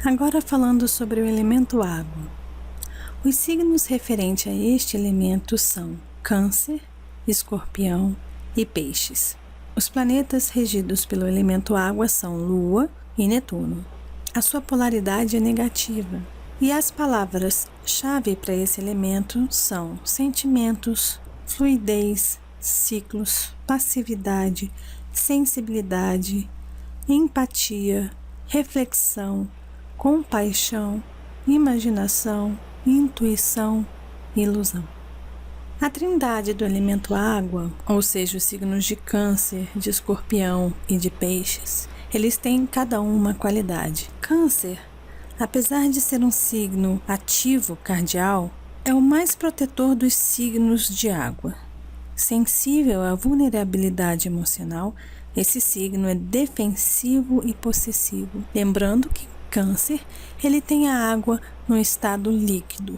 Agora falando sobre o elemento água. Os signos referentes a este elemento são Câncer, Escorpião e Peixes. Os planetas regidos pelo elemento água são Lua e Netuno. A sua polaridade é negativa. E as palavras-chave para esse elemento são sentimentos, fluidez, ciclos, passividade, sensibilidade, empatia, reflexão, compaixão, imaginação, intuição e ilusão. A trindade do elemento água, ou seja, os signos de Câncer, de Escorpião e de Peixes, eles têm cada uma qualidade. Câncer, apesar de ser um signo ativo cardial, é o mais protetor dos signos de água. Sensível à vulnerabilidade emocional, esse signo é defensivo e possessivo. Lembrando que Câncer, ele tem a água no estado líquido.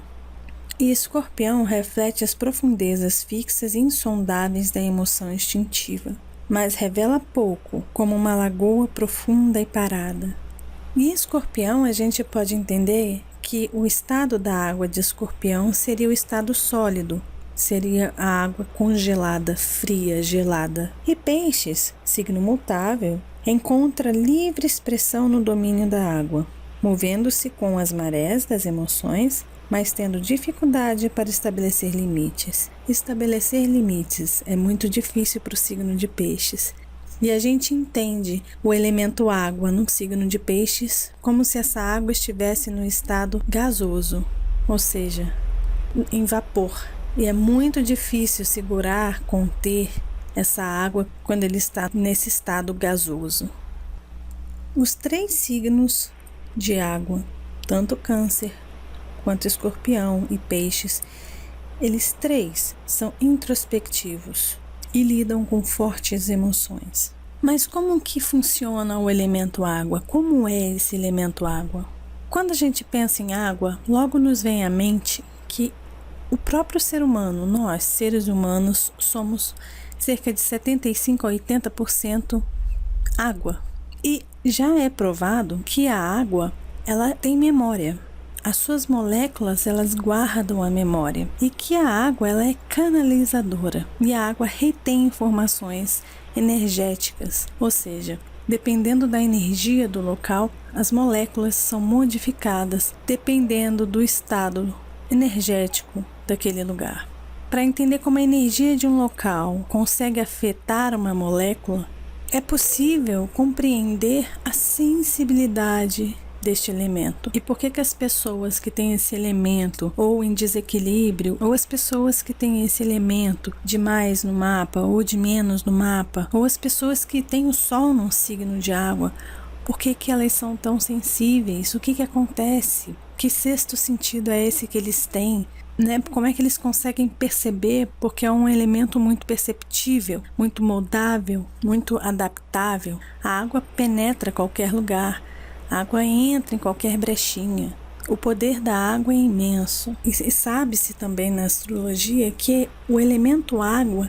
E Escorpião reflete as profundezas fixas e insondáveis da emoção instintiva, mas revela pouco, como uma lagoa profunda e parada. E Escorpião, a gente pode entender que o estado da água de Escorpião seria o estado sólido, seria a água congelada, fria, gelada. E Peixes, signo mutável, encontra livre expressão no domínio da água, movendo-se com as marés das emoções, mas tendo dificuldade para estabelecer limites. Estabelecer limites é muito difícil para o signo de Peixes. E a gente entende o elemento água no signo de Peixes como se essa água estivesse no estado gasoso, ou seja, em vapor. E é muito difícil segurar, conter essa água quando ele está nesse estado gasoso. Os 3 signos de água, tanto Câncer quanto Escorpião e Peixes, eles 3 são introspectivos e lidam com fortes emoções. Mas como que funciona o elemento água? Como é esse elemento água? Quando a gente pensa em água, logo nos vem à mente que o próprio ser humano, nós, seres humanos, somos cerca de 75 a 80% água. E já é provado que a água, ela tem memória. As suas moléculas, elas guardam a memória. E que a água, ela é canalizadora. E a água retém informações energéticas. Ou seja, dependendo da energia do local, as moléculas são modificadas dependendo do estado energético daquele lugar. Para entender como a energia de um local consegue afetar uma molécula, é possível compreender a sensibilidade deste elemento. E por que as pessoas que têm esse elemento ou em desequilíbrio, ou as pessoas que têm esse elemento de mais no mapa ou de menos no mapa, ou as pessoas que têm o Sol num signo de água, por que elas são tão sensíveis? O que acontece? Que sexto sentido é esse que eles têm? Como é que eles conseguem perceber? Porque é um elemento muito perceptível, muito moldável, muito adaptável. A água penetra qualquer lugar, a água entra em qualquer brechinha. O poder da água é imenso. E sabe-se também na astrologia que o elemento água,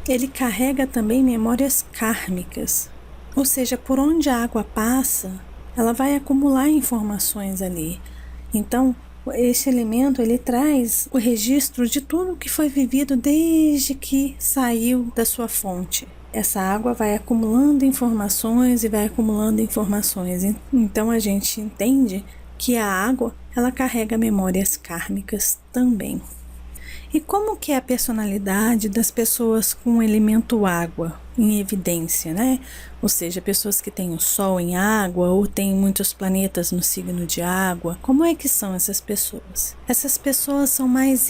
ele carrega também memórias kármicas. Ou seja, por onde a água passa, ela vai acumular informações ali. Então, esse elemento, ele traz o registro de tudo que foi vivido desde que saiu da sua fonte. Essa água vai acumulando informações e vai acumulando informações. Então, a gente entende que a água, ela carrega memórias kármicas também. E como que é a personalidade das pessoas com o elemento água em evidência, né? Ou seja, pessoas que têm o Sol em água ou têm muitos planetas no signo de água. Como é que são essas pessoas? Essas pessoas são mais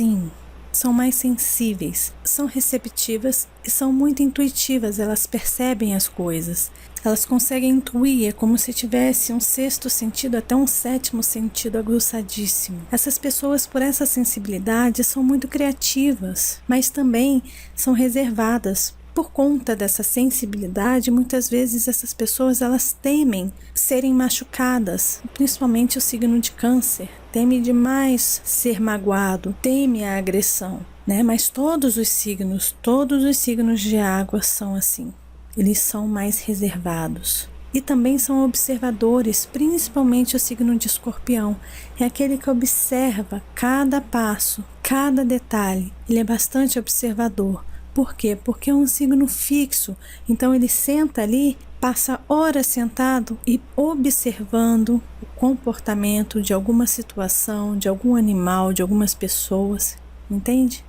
são mais sensíveis, são receptivas e são muito intuitivas, elas percebem as coisas. Elas conseguem intuir, é como se tivesse um 6º sentido, até um 7º sentido aguçadíssimo. Essas pessoas, por essa sensibilidade, são muito criativas, mas também são reservadas. Por conta dessa sensibilidade, muitas vezes essas pessoas, elas temem serem machucadas, principalmente o signo de Câncer. Teme demais ser magoado, teme a agressão, né? Mas todos os signos de água são assim. Eles são mais reservados. e também são observadores, principalmente o signo de Escorpião. É aquele que observa cada passo, cada detalhe. Ele é bastante observador. Por quê? Porque é um signo fixo. Então ele senta ali, passa horas sentado e observando o comportamento de alguma situação, de algum animal, de algumas pessoas. Entende?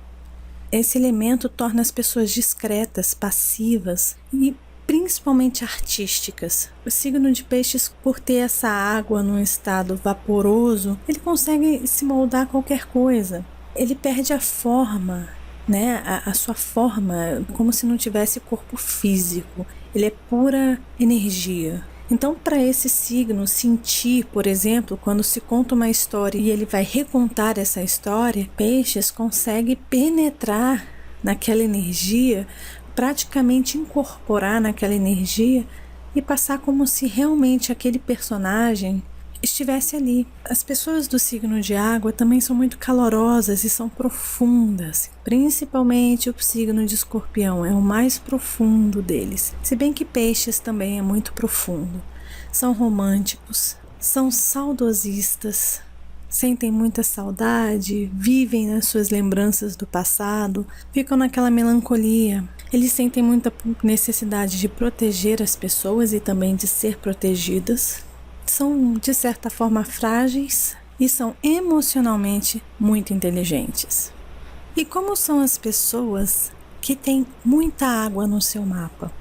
Esse elemento torna as pessoas discretas, passivas e principalmente artísticas. O signo de Peixes, por ter essa água num estado vaporoso, ele consegue se moldar a qualquer coisa. Ele perde a forma, né? A sua forma, como se não tivesse corpo físico. Ele é pura energia. Então, para esse signo sentir, por exemplo, quando se conta uma história e ele vai recontar essa história, Peixes consegue penetrar naquela energia, praticamente incorporar naquela energia e passar como se realmente aquele personagem estivesse ali. As pessoas do signo de água também são muito calorosas e são profundas, principalmente o signo de Escorpião é o mais profundo deles, se bem que Peixes também é muito profundo. São românticos, são saudosistas, sentem muita saudade, vivem nas suas lembranças do passado, ficam naquela melancolia. Eles sentem muita necessidade de proteger as pessoas e também de ser protegidas. São, de certa forma, frágeis e são emocionalmente muito inteligentes. E como são as pessoas que têm muita água no seu mapa?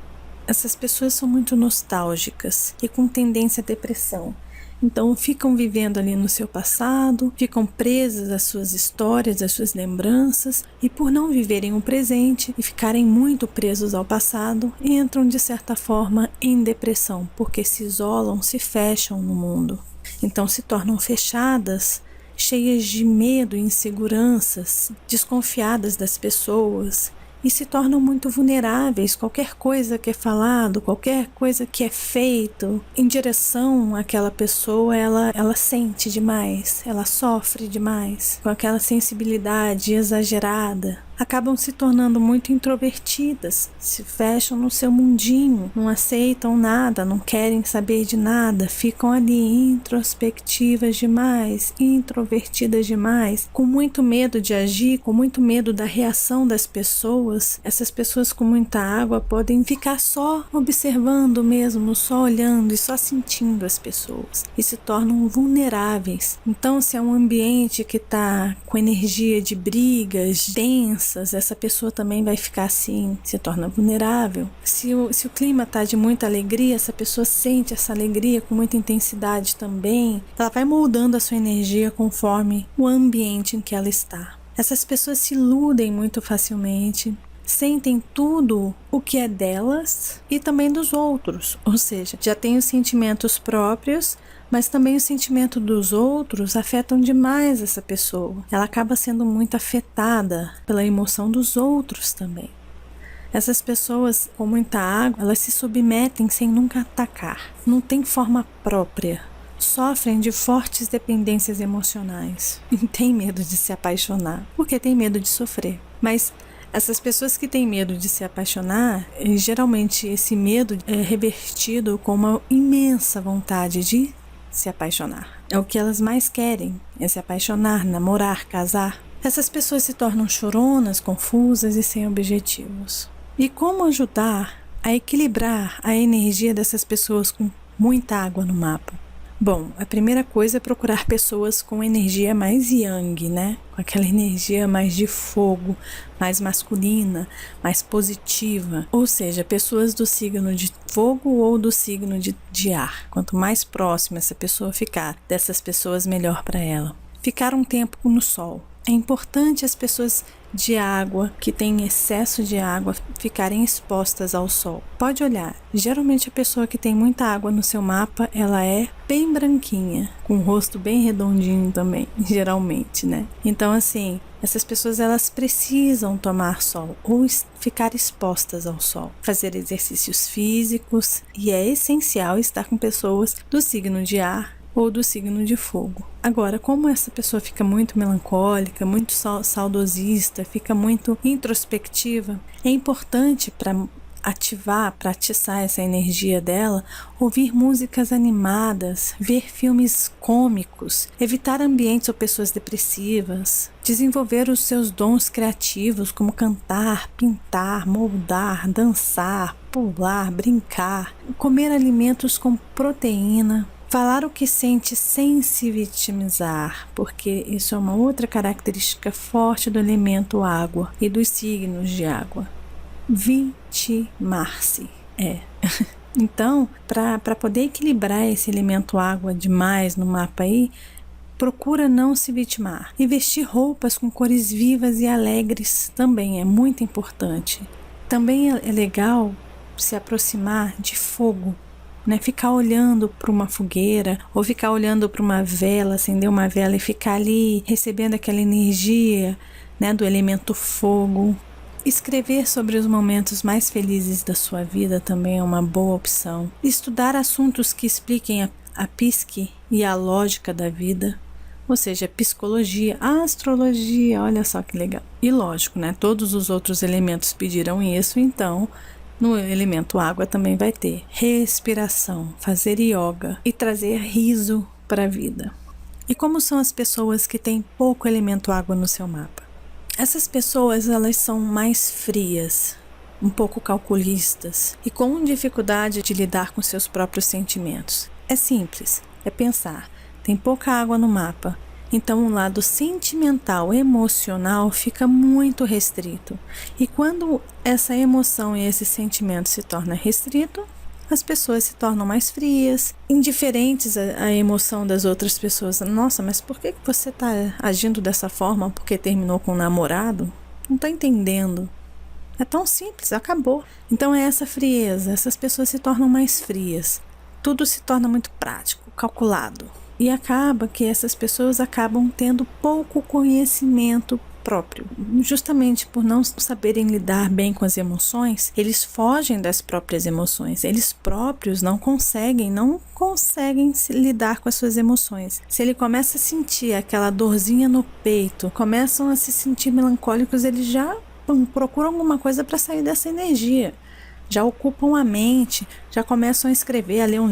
Essas pessoas são muito nostálgicas e com tendência à depressão. Então ficam vivendo ali no seu passado, ficam presas às suas histórias, às suas lembranças, e por não viverem o presente e ficarem muito presos ao passado, entram de certa forma em depressão, porque se isolam, se fecham no mundo. Então se tornam fechadas, cheias de medo e inseguranças, desconfiadas das pessoas, e se tornam muito vulneráveis. Qualquer coisa que é falado, qualquer coisa que é feito em direção àquela pessoa, ela sente demais, ela sofre demais, com aquela sensibilidade exagerada. Acabam se tornando muito introvertidas, se fecham no seu mundinho, não aceitam nada, não querem saber de nada, ficam ali introspectivas demais, introvertidas demais, com muito medo de agir, com muito medo da reação das pessoas. Essas pessoas com muita água podem ficar só observando mesmo, só olhando e só sentindo as pessoas e se tornam vulneráveis. Então, se é um ambiente que está com energia de brigas, densas, essa pessoa também vai ficar assim, se torna vulnerável. Se o clima está de muita alegria, essa pessoa sente essa alegria com muita intensidade também. Ela vai moldando a sua energia conforme o ambiente em que ela está. Essas pessoas se iludem muito facilmente, sentem tudo o que é delas e também dos outros, ou seja, já têm os sentimentos próprios, mas também o sentimento dos outros afetam demais essa pessoa. Ela acaba sendo muito afetada pela emoção dos outros também. Essas pessoas com muita água, elas se submetem sem nunca atacar, não tem forma própria. Sofrem de fortes dependências emocionais e têm medo de se apaixonar, porque têm medo de sofrer. Mas essas pessoas que têm medo de se apaixonar, geralmente esse medo é revertido com uma imensa vontade de se apaixonar. É o que elas mais querem, é se apaixonar, namorar, casar. Essas pessoas se tornam choronas, confusas e sem objetivos. E como ajudar a equilibrar a energia dessas pessoas com muita água no mapa? Bom, a primeira coisa é procurar pessoas com energia mais yang, né? Com aquela energia mais de fogo, mais masculina, mais positiva. Ou seja, pessoas do signo de fogo ou do signo de ar. Quanto mais próxima essa pessoa ficar dessas pessoas, melhor para ela. Ficar um tempo no sol. É importante as pessoas de água, que têm excesso de água, ficarem expostas ao sol. Pode olhar, geralmente a pessoa que tem muita água no seu mapa, ela é bem branquinha, com o rosto bem redondinho também, geralmente, né? Então assim, essas pessoas elas precisam tomar sol ou ficar expostas ao sol, fazer exercícios físicos, e é essencial estar com pessoas do signo de ar ou do signo de fogo. Agora, como essa pessoa fica muito melancólica, muito saudosista, fica muito introspectiva, é importante para ativar, para atiçar essa energia dela, ouvir músicas animadas, ver filmes cômicos, evitar ambientes ou pessoas depressivas, desenvolver os seus dons criativos como cantar, pintar, moldar, dançar, pular, brincar, comer alimentos com proteína, falar o que sente sem se vitimizar, porque isso é uma outra característica forte do elemento água e dos signos de água. Vitimar-se. Então, para poder equilibrar esse elemento água demais no mapa aí, procura não se vitimar. E vestir roupas com cores vivas e alegres também é muito importante. Também é legal se aproximar de fogo, né? Ficar olhando para uma fogueira ou ficar olhando para uma vela, acender uma vela e ficar ali recebendo aquela energia, né, do elemento fogo. Escrever sobre os momentos mais felizes da sua vida também é uma boa opção. Estudar assuntos que expliquem a psique e a lógica da vida, ou seja, psicologia, astrologia, olha só que legal. E lógico, né? Todos os outros elementos pediram isso, então no elemento água também vai ter respiração, fazer yoga e trazer riso para a vida. E como são as pessoas que têm pouco elemento água no seu mapa? Essas pessoas, elas são mais frias, um pouco calculistas e com dificuldade de lidar com seus próprios sentimentos. É simples, é pensar, tem pouca água no mapa, então o lado sentimental, emocional fica muito restrito. E quando essa emoção e esse sentimento se torna restrito, as pessoas se tornam mais frias, indiferentes à emoção das outras pessoas. Nossa, mas por que você está agindo dessa forma porque terminou com um namorado? Não estou entendendo. É tão simples, acabou. Então é essa frieza, essas pessoas se tornam mais frias. Tudo se torna muito prático, calculado. E acaba que essas pessoas acabam tendo pouco conhecimento próprio. Justamente por não saberem lidar bem com as emoções, eles fogem das próprias emoções. Eles próprios não conseguem se lidar com as suas emoções. Se ele começa a sentir aquela dorzinha no peito, começam a se sentir melancólicos, eles já procuram alguma coisa para sair dessa energia. Já ocupam a mente, já começam a escrever, a ler um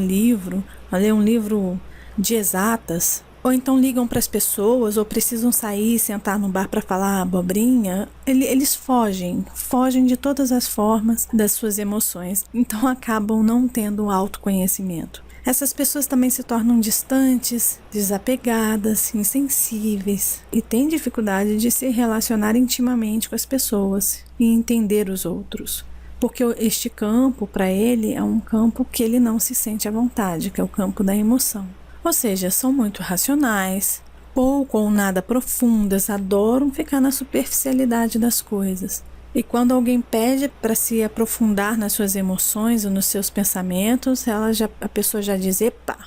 livro de exatas, ou então ligam para as pessoas, ou precisam sair, sentar no bar para falar abobrinha. Eles fogem de todas as formas das suas emoções, então acabam não tendo autoconhecimento. Essas pessoas também se tornam distantes, desapegadas, insensíveis e têm dificuldade de se relacionar intimamente com as pessoas e entender os outros. Porque este campo, para ele, é um campo que ele não se sente à vontade, que é o campo da emoção. Ou seja, são muito racionais, pouco ou nada profundas, adoram ficar na superficialidade das coisas. E quando alguém pede para se aprofundar nas suas emoções ou nos seus pensamentos, a pessoa já diz, epa,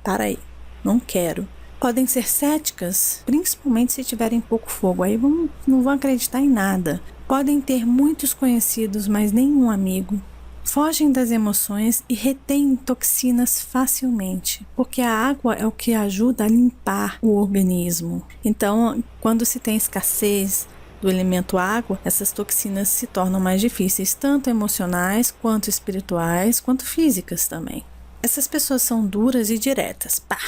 para aí, não quero. Podem ser céticas, principalmente se tiverem pouco fogo, aí não vão acreditar em nada. Podem ter muitos conhecidos, mas nenhum amigo. Fogem das emoções e retêm toxinas facilmente, porque a água é o que ajuda a limpar o organismo. Então, quando se tem escassez do elemento água, essas toxinas se tornam mais difíceis, tanto emocionais, quanto espirituais, quanto físicas também. Essas pessoas são duras e diretas, pá!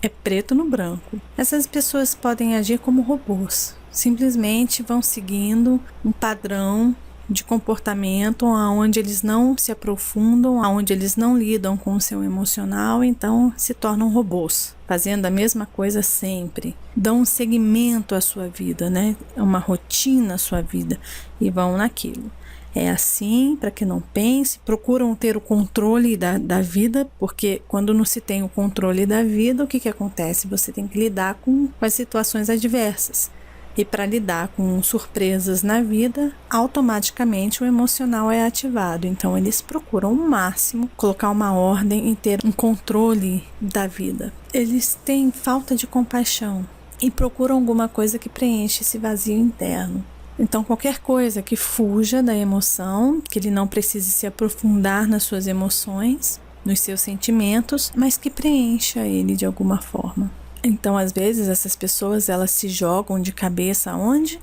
É preto no branco. Essas pessoas podem agir como robôs, simplesmente vão seguindo um padrão de comportamento onde eles não se aprofundam, onde eles não lidam com o seu emocional, então se tornam robôs, fazendo a mesma coisa sempre. Dão um segmento à sua vida, né? Uma rotina à sua vida e vão naquilo. É assim, para que não pense, procuram ter o controle da vida, porque quando não se tem o controle da vida, o que acontece? Você tem que lidar com as situações adversas. E para lidar com surpresas na vida, automaticamente o emocional é ativado. Então eles procuram ao máximo colocar uma ordem e ter um controle da vida. Eles têm falta de compaixão e procuram alguma coisa que preenche esse vazio interno. Então qualquer coisa que fuja da emoção, que ele não precise se aprofundar nas suas emoções, nos seus sentimentos, mas que preencha ele de alguma forma. Então, às vezes, essas pessoas, elas se jogam de cabeça aonde?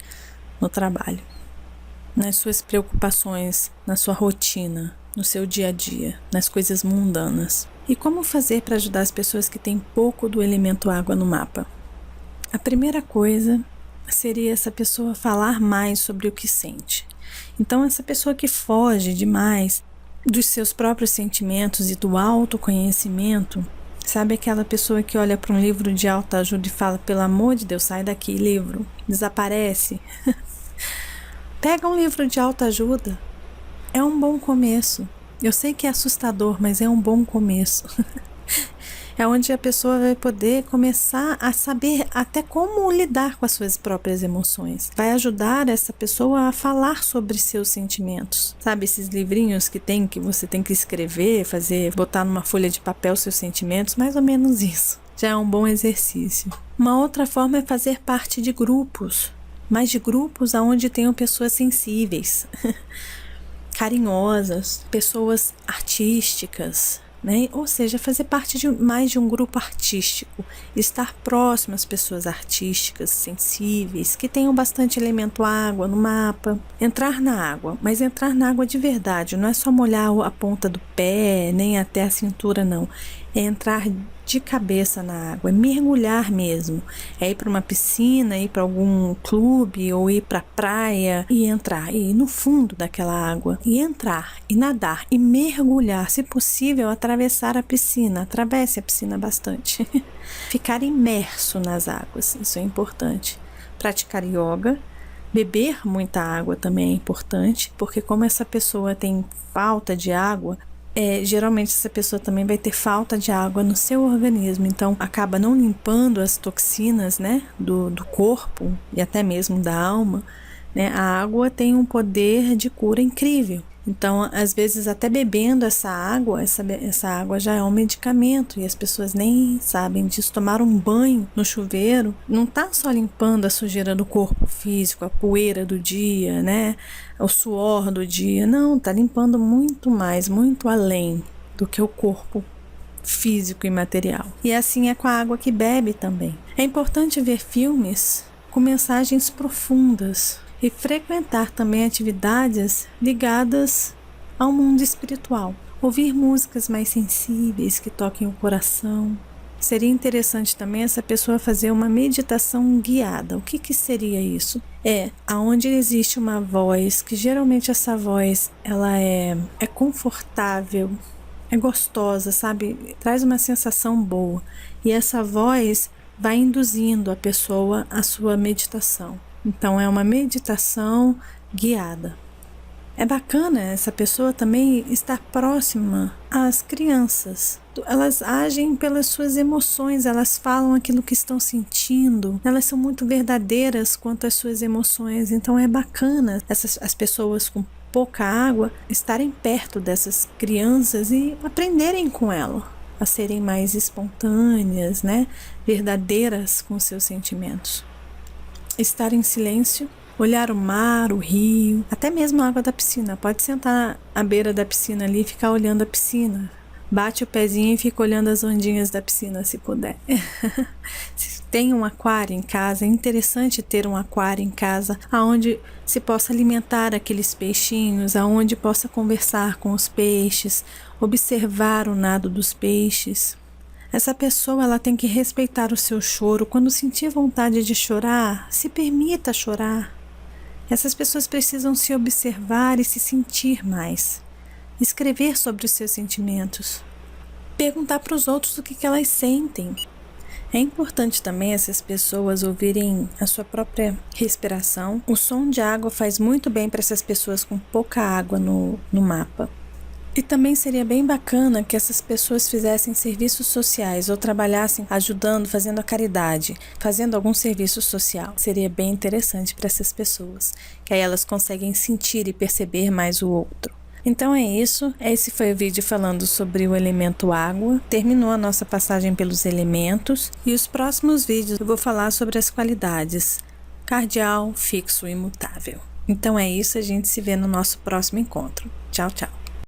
No trabalho. nas suas preocupações, na sua rotina, no seu dia a dia, nas coisas mundanas. E como fazer para ajudar as pessoas que têm pouco do elemento água no mapa? A primeira coisa seria essa pessoa falar mais sobre o que sente. Então, essa pessoa que foge demais dos seus próprios sentimentos e do autoconhecimento, sabe aquela pessoa que olha para um livro de autoajuda e fala: pelo amor de Deus, sai daqui, livro, desaparece? Pega um livro de autoajuda, é um bom começo. Eu sei que é assustador, mas é um bom começo. É onde a pessoa vai poder começar a saber até como lidar com as suas próprias emoções. Vai ajudar essa pessoa a falar sobre seus sentimentos. Sabe esses livrinhos que você tem que escrever, botar numa folha de papel seus sentimentos? Mais ou menos isso. Já é um bom exercício. Uma outra forma é fazer parte de grupos. Mas de grupos onde tenham pessoas sensíveis, carinhosas, pessoas artísticas, né? Ou seja, fazer parte mais de um grupo artístico, estar próximo às pessoas artísticas, sensíveis, que tenham bastante elemento água no mapa. Entrar na água, mas entrar na água de verdade, não é só molhar a ponta do pé, nem até a cintura, não. É entrar de cabeça na água, é mergulhar mesmo, é ir para uma piscina, ir para algum clube ou ir para a praia e entrar, e ir no fundo daquela água e entrar e nadar e mergulhar, se possível atravessar a piscina, atravesse a piscina bastante, ficar imerso nas águas, isso é importante. Praticar yoga, beber muita água também é importante, porque como essa pessoa tem falta de água, geralmente essa pessoa também vai ter falta de água no seu organismo, então acaba não limpando as toxinas, né, do corpo e até mesmo da alma, né? A água tem um poder de cura incrível. Então, às vezes, até bebendo essa água já é um medicamento e as pessoas nem sabem disso. Tomar um banho no chuveiro não está só limpando a sujeira do corpo físico, a poeira do dia, né? O suor do dia. Não, está limpando muito mais, muito além do que o corpo físico e material. E assim é com a água que bebe também. É importante ver filmes com mensagens profundas e frequentar também atividades ligadas ao mundo espiritual. Ouvir músicas mais sensíveis que toquem o coração. Seria interessante também essa pessoa fazer uma meditação guiada. O que seria isso? Aonde existe uma voz, que geralmente essa voz ela é confortável, é gostosa, sabe? Traz uma sensação boa. E essa voz vai induzindo a pessoa à sua meditação. Então é uma meditação guiada. É bacana essa pessoa também estar próxima às crianças. Elas agem pelas suas emoções, elas falam aquilo que estão sentindo, elas são muito verdadeiras quanto às suas emoções. Então é bacana as pessoas com pouca água estarem perto dessas crianças e aprenderem com elas a serem mais espontâneas, né? Verdadeiras com seus sentimentos. Estar em silêncio, olhar o mar, o rio, até mesmo a água da piscina. Pode sentar à beira da piscina ali e ficar olhando a piscina. Bate o pezinho e fica olhando as ondinhas da piscina, se puder. Se tem um aquário em casa, é interessante ter um aquário em casa onde se possa alimentar aqueles peixinhos, onde possa conversar com os peixes, observar o nado dos peixes. Essa pessoa ela tem que respeitar o seu choro. Quando sentir vontade de chorar, se permita chorar. Essas pessoas precisam se observar e se sentir mais. Escrever sobre os seus sentimentos. Perguntar para os outros o que elas sentem. É importante também essas pessoas ouvirem a sua própria respiração. O som de água faz muito bem para essas pessoas com pouca água no mapa. E também seria bem bacana que essas pessoas fizessem serviços sociais ou trabalhassem ajudando, fazendo a caridade, fazendo algum serviço social. Seria bem interessante para essas pessoas, que aí elas conseguem sentir e perceber mais o outro. Então é isso, esse foi o vídeo falando sobre o elemento água. Terminou a nossa passagem pelos elementos e os próximos vídeos eu vou falar sobre as qualidades cardial, fixo e imutável. Então é isso, a gente se vê no nosso próximo encontro. Tchau, tchau.